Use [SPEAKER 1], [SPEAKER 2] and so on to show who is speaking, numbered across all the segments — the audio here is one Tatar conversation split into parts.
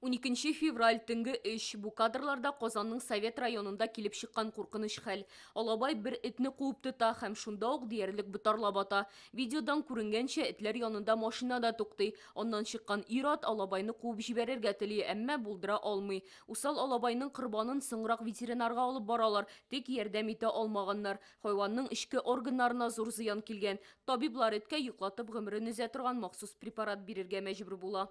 [SPEAKER 1] 12 февраль түнгі іш. Бу кадрларда Qozonning Совет районында килеп шыққан қорқыныш хәл. Алабай бір этне куып тота һәм шунда ук диярлек бутарлап ата. Видеодан күренгәнчә этләр янында машинада туктый. Оннан чыккан ир-ат Алабайны куып җибәрергә тели, әмма булдыра алмый. Усал Алабайның корбанын соңрак ветеринарга алып баралар, тик ярдәм итә алмаганнар. Хайванның эчке органнарына зур зыян килгән. Табиблар эткә йоклатып гомерен өзә торган махсус препарат бирергә мәҗбүр була.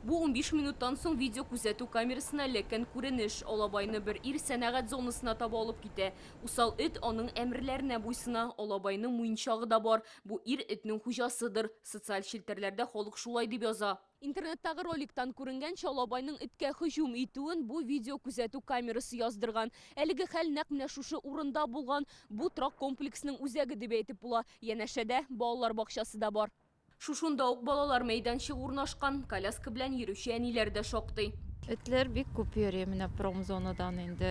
[SPEAKER 1] Бу 15 минуттан соң видео күзәтү камерасына ләккән күренеш. Алабайны бер ир сәнәгать зонасына таба алып китә. Усал эт аның әмерләренә буйсына. Алабайның муенчагы да бар. Бу ир этнең хуҗасыдыр. Социаль челтәрләрдә халык шулай дип яза. Интернеттагы роликтан күренгәнчә Алабайның эткә һөҗүм итүен бу видео күзәтү камерасы яздырган. Әлеге хәл нәкъ менә шушы урында булган. Бу трак комплексның үзәге дип әйтеп була. Янәшәдә балалар бакчасы да бар. Шушында ук балалар мәйданчыгы урнашкан, коляска белән йөрүче әниләр дә шактый.
[SPEAKER 2] Этләр бик күп йөри менә промзонадан инде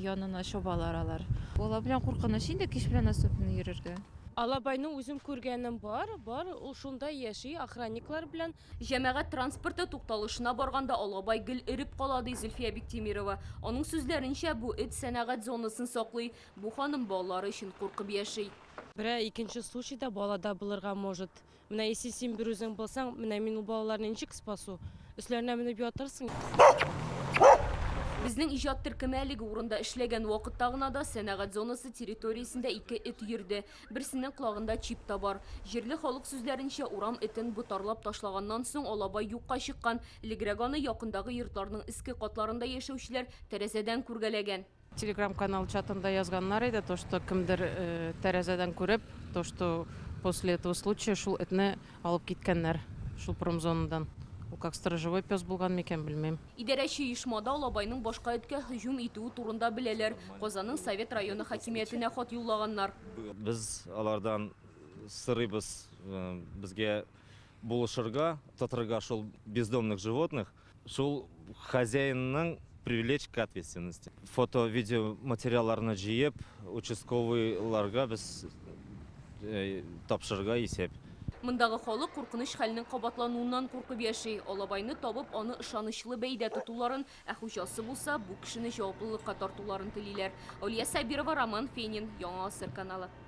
[SPEAKER 2] янына чабалар алар. Бала белән куркыныч инде кич белән особенно йөрергә.
[SPEAKER 3] Алабайны үзем күргәнем бар, ул шунда яши, охранниклар белән.
[SPEAKER 1] Җәмәгать транспорты тукталышына барганда Алабай гел эреп кала ди Зөлфия Биктимирова. Аның сүзләренчә, бу эт сәнәгать зонасын саклый. Бу ханым балалары өчен куркып яши.
[SPEAKER 3] Берәр икенче случайда балада булырга может. Менә если син бер үзең булсаң, менә мин ул балаларны ничек спасу? Өсләренә менеп ятырсың.
[SPEAKER 1] Безнең иҗат төркеме әлеге урында эшләгән вакытта гына да сәнәгать зонасы территориясендә 2 эт йөрде. Берсенең колагында чип та бар. Җирле халык сүзләренчә, урам этен бутарлап ташлаганнан соң Алабай юкка чыккан. Легрәк аны якындагы йортларның иске катларында яшәүчеләр тәрәзәдән күргәләгән.
[SPEAKER 4] Телеграм-канал чатында язганнар иде, то что кемдер тәрәзәдән күреп, то что после этого случая шул этне алып киткәннәр, шул промзонадан. Ул как сторожевой пес булган микән белмим.
[SPEAKER 1] Идарәче оешмада Алабайның башка эткә һөҗүм итүе турында беләләр. Qozonның Совет районы хакимиятенә хат юллаганнар.
[SPEAKER 5] Без алардан сорыйбыз безгә булышырга, тотырга шул бездомных животных, шул хозяинның привлечь к ответственности. Фото-видео материалларны җыеп, участковыйларга без тапшырырга исәп.
[SPEAKER 1] Мондагы халык куркыныч хәлнең кабатлануыннан куркып яши. Алабайны табып, аны ышанычлы бәйдә тотуларын, ә хуҗасы булса, бу кешене җаваплылыкка тартуларын телиләр. Алия Сабирова, Роман Фенин, Яңа Асыр каналы.